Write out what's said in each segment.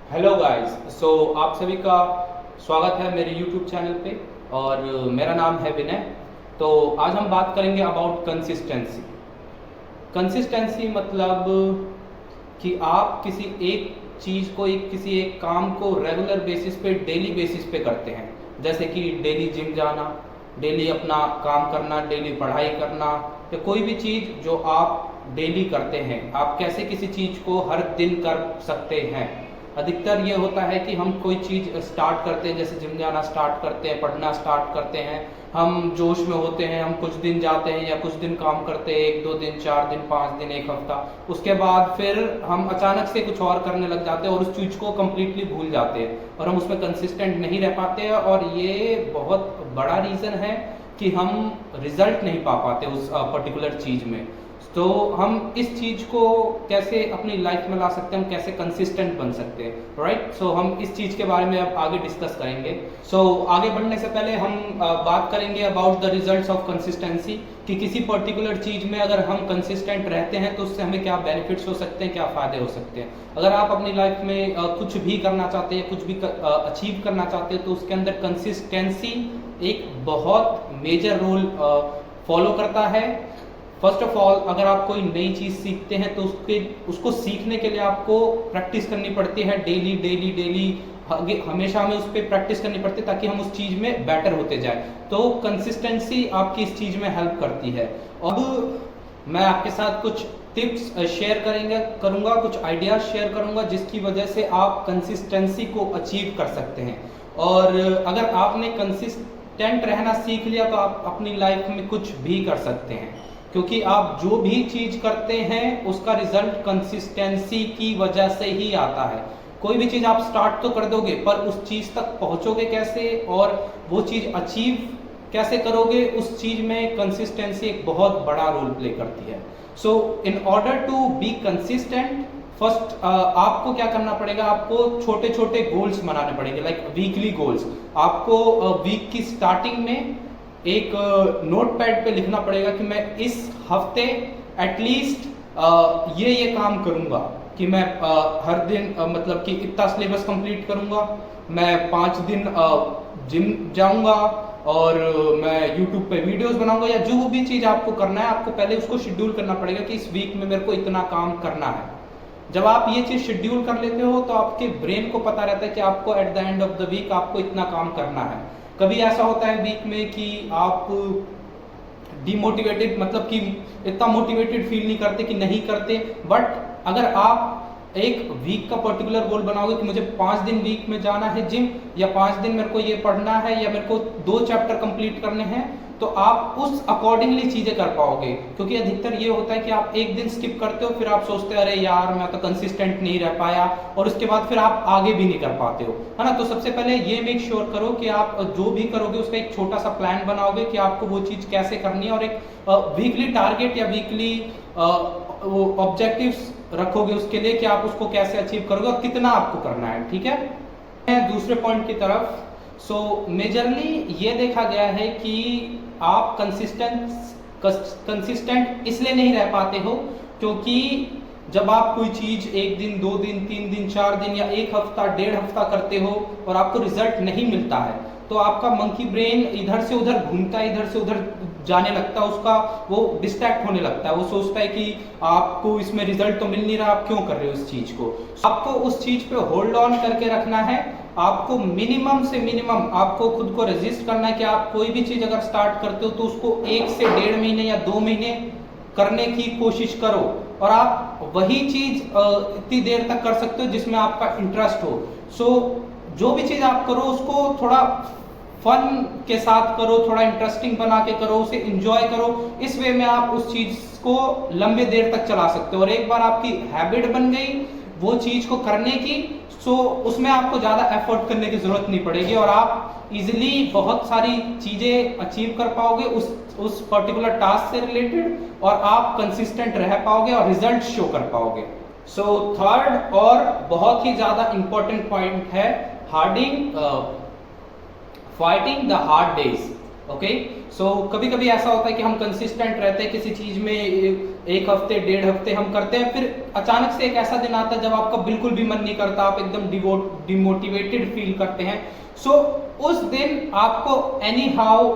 Hello guys. आप सभी का स्वागत है मेरे यूट्यूब चैनल पे। और मेरा नाम है विनय। तो आज हम बात करेंगे अबाउट कंसिस्टेंसी। कंसिस्टेंसी मतलब कि आप किसी एक चीज़ को किसी एक काम को रेगुलर बेसिस पे डेली बेसिस पे करते हैं। जैसे कि डेली जिम जाना, डेली अपना काम करना, डेली पढ़ाई करना, या कोई भी चीज़ जो आप डेली करते हैं। आप कैसे किसी चीज़ को हर दिन कर सकते हैं। अधिकतर ये होता है कि हम कोई चीज़ स्टार्ट करते हैं, जैसे जिम जाना स्टार्ट करते हैं, पढ़ना स्टार्ट करते हैं, हम जोश में होते हैं, हम कुछ दिन जाते हैं या कुछ दिन काम करते हैं, 1 2 दिन, 4 दिन, 5 दिन, एक हफ्ता। उसके बाद फिर हम अचानक से कुछ और करने लग जाते हैं और उस चीज़ को कम्प्लीटली भूल जाते हैं और हम उसमें कंसिस्टेंट नहीं रह पाते हैं। और ये बहुत बड़ा रीज़न है कि हम रिजल्ट नहीं पा पाते उस पर्टिकुलर चीज़ में। तो हम इस चीज़ को कैसे अपनी लाइफ में ला सकते हैं, हम कैसे कंसिस्टेंट बन सकते हैं, राइट। हम इस चीज़ के बारे में अब आगे डिस्कस करेंगे। आगे बढ़ने से पहले हम बात करेंगे about the results of consistency, कि किसी पर्टिकुलर चीज़ में अगर हम कंसिस्टेंट रहते हैं तो उससे हमें क्या बेनिफिट्स हो सकते हैं, क्या फ़ायदे हो सकते हैं। अगर आप अपनी लाइफ में कुछ भी करना चाहते हैं, कुछ भी अचीव करना चाहते हैं, तो उसके अंदर कंसिस्टेंसी एक बहुत मेजर रोल फॉलो करता है। फर्स्ट ऑफ ऑल, अगर आप कोई नई चीज़ सीखते हैं तो उसको सीखने के लिए आपको प्रैक्टिस करनी पड़ती है, डेली डेली डेली हमेशा हमें उस पर प्रैक्टिस करनी पड़ती है ताकि हम उस चीज़ में बेटर होते जाए। तो कंसिस्टेंसी आपकी इस चीज़ में हेल्प करती है। अब मैं आपके साथ कुछ टिप्स शेयर करूंगा, कुछ आइडियाज शेयर करूंगा जिसकी वजह से आप कंसिस्टेंसी को अचीव कर सकते हैं। और अगर आपने कंसिस्टेंट रहना सीख लिया तो आप अपनी लाइफ में कुछ भी कर सकते हैं, क्योंकि आप जो भी चीज करते हैं उसका रिजल्ट कंसिस्टेंसी की वजह से ही आता है। कोई भी चीज आप स्टार्ट तो कर दोगे, पर उस चीज तक पहुंचोगे कैसे और वो चीज अचीव कैसे करोगे, उस चीज में कंसिस्टेंसी एक बहुत बड़ा रोल प्ले करती है। In order to be consistent, first आपको क्या करना पड़ेगा, आपको छोटे छोटे गोल्स बनाने पड़ेंगे, लाइक वीकली गोल्स। आपको वीक की स्टार्टिंग में एक नोट पैड पे लिखना पड़ेगा कि मैं इस हफ्ते एटलीस्ट ये काम करूंगा, कि मैं हर दिन मतलब कि इतना सिलेबस कंप्लीट करूंगा, मैं 5 दिन जिम जाऊंगा और मैं यूट्यूब पे वीडियोस बनाऊंगा, या जो भी चीज़ आपको करना है आपको पहले उसको शेड्यूल करना पड़ेगा कि इस वीक में मेरे को इतना काम करना है। जब आप ये चीज़ शेड्यूल कर लेते हो तो आपके ब्रेन को पता रहता है कि आपको at the end of the week आपको इतना काम करना है। कभी ऐसा होता है वीक में कि आप डिमोटिवेटेड, मतलब कि इतना मोटिवेटेड फील नहीं करते कि नहीं करते, बट अगर आप एक वीक का पर्टिकुलर गोल बनाओगे कि मुझे 5 दिन वीक में जाना है जिम, या 5 दिन मेरे को ये पढ़ना है, या मेरे को 2 चैप्टर कंप्लीट करने हैं, तो आप उस अकॉर्डिंगली चीजें कर पाओगे। क्योंकि अधिकतर ये होता है कि आप एक दिन स्किप करते हो, फिर आप सोचते हो अरे यार मैं तो कंसिस्टेंट नहीं रह पाया, और उसके बाद फिर आप आगे भी नहीं कर पाते हो, है ना। तो सबसे पहले ये मेक श्योर करो कि आप जो भी करोगे उसका एक छोटा सा प्लान बनाओगे कि आपको वो चीज कैसे करनी है, और एक वीकली टारगेट या वीकली वो ऑब्जेक्टिव्स रखोगे उसके लिए कि आप उसको कैसे अचीव करोगे और कितना आपको करना है, ठीक है। दूसरे पॉइंट की तरफ, मेजरली ये देखा गया है कि आप कंसिस्टेंट इसलिए नहीं रह पाते हो क्योंकि जब आप कोई चीज 1 दिन, 2 दिन, 3 दिन, 4 दिन या 1 हफ्ता, 1.5 हफ्ता करते हो और आपको रिजल्ट नहीं मिलता है, तो आपका मंकी ब्रेन इधर से उधर घूमता है, इधर से उधर जाने लगता है, उसका वो डिस्ट्रैक्ट होने लगता है। वो सोचता है कि आपको इसमें रिजल्ट तो मिल नहीं रहा, आप क्यों कर रहे हो इस चीज को। आपको उस चीज पे होल्ड ऑन करके रखना है। आपको मिनिमम से मिनिमम आपको खुद को रेजिस्ट करना है कि आप कोई भी चीज अगर स्टार्ट करते हो तो उसको 1 से 1.5 महीने या 2 महीने करने की कोशिश करो, और आप वही चीज इतनी देर तक कर सकते हो जिसमें आपका इंटरेस्ट हो। जो भी चीज आप करो उसको थोड़ा फन के साथ करो, थोड़ा इंटरेस्टिंग बना के करो, उसे एंजॉय करो। इस वे में आप उस चीज को लंबे देर तक चला सकते हो, और एक बार आपकी हैबिट बन गई वो चीज को करने की, उसमें आपको ज्यादा एफर्ट करने की जरूरत नहीं पड़ेगी और आप इजिली बहुत सारी चीजें अचीव कर पाओगे उस पर्टिकुलर टास्क से रिलेटेड, और आप कंसिस्टेंट रह पाओगे और रिजल्ट शो कर पाओगे। थर्ड और बहुत ही ज्यादा इंपॉर्टेंट पॉइंट है fighting the hard days. Okay. So कभी कभी ऐसा होता है कि हम कंसिस्टेंट रहते हैं किसी चीज में, एक हफ्ते 1.5 हफ्ते हम करते हैं, फिर अचानक से एक ऐसा दिन आता है जब आपका बिल्कुल भी मन नहीं करता, आप एकदम डिमोटिवेटेड फील करते हैं। सो उस दिन आपको एनी हाउ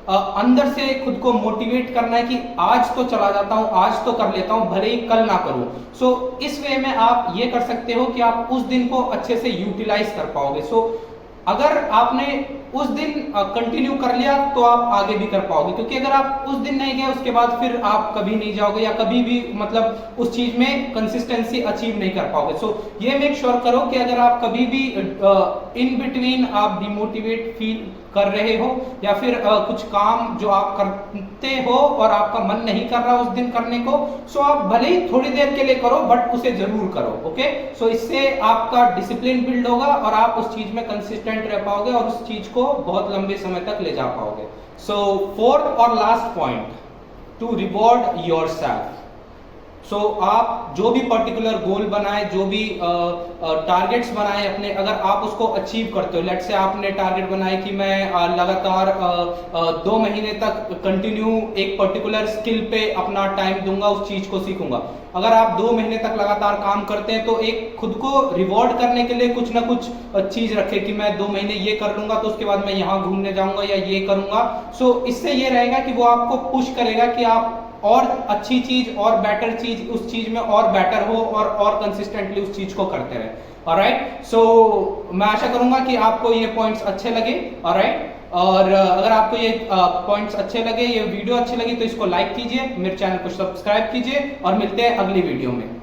अंदर से खुद को मोटिवेट करना है कि आज तो चला जाता हूं, आज तो कर लेता हूं, भले ही कल ना करूं। सो इस वे में आप ये कर सकते हो कि आप उस दिन को अच्छे से यूटिलाइज कर पाओगे। सो अगर आपने उस दिन कंटिन्यू कर लिया तो आप आगे भी कर पाओगे, क्योंकि अगर आप उस दिन नहीं गए उसके बाद फिर आप कभी नहीं जाओगे या कभी भी मतलब उस चीज में कंसिस्टेंसी अचीव नहीं कर पाओगे। सो ये मेक श्योर करो कि अगर आप कभी भी इन बिटवीन आप डिमोटिवेट फील कर रहे हो या फिर कुछ काम जो आप करते हो और आपका मन नहीं कर रहा उस दिन करने को, सो आप भले ही थोड़ी देर के लिए करो बट उसे जरूर करो। ओके। सो इससे आपका डिसिप्लिन बिल्ड होगा और आप उस चीज में कंसिस्टेंट रह पाओगे और उस चीज को बहुत लंबे समय तक ले जा पाओगे। सो फोर्थ और last point, to reward yourself. So आप जो भी पर्टिकुलर गोल बनाए, जो भी टारगेट्स बनाए अपने, अगर आप उसको अचीव करते हो, लेट्स से आपने टारगेट बनाए कि मैं लगातार 2 महीने तक कंटिन्यू एक पर्टिकुलर स्किल पे अपना टाइम दूंगा, उस चीज को सीखूंगा। अगर आप 2 महीने तक लगातार काम करते हैं तो एक खुद को रिवॉर्ड करने के लिए कुछ ना कुछ चीज रखे कि मैं 2 महीने ये कर लूंगा तो उसके बाद मैं यहाँ घूमने जाऊंगा या ये करूंगा। सो इससे ये रहेगा कि वो आपको पुश करेगा कि आप और अच्छी चीज और बेटर चीज उस चीज में और बेटर हो और कंसिस्टेंटली उस चीज को करते रहे। ऑलराइट। सो मैं आशा करूंगा कि आपको ये पॉइंट्स अच्छे लगे। ऑलराइट। और अगर आपको ये पॉइंट्स अच्छे लगे, ये वीडियो अच्छी लगी तो इसको लाइक कीजिए, मेरे चैनल को सब्सक्राइब कीजिए और मिलते हैं अगली वीडियो में।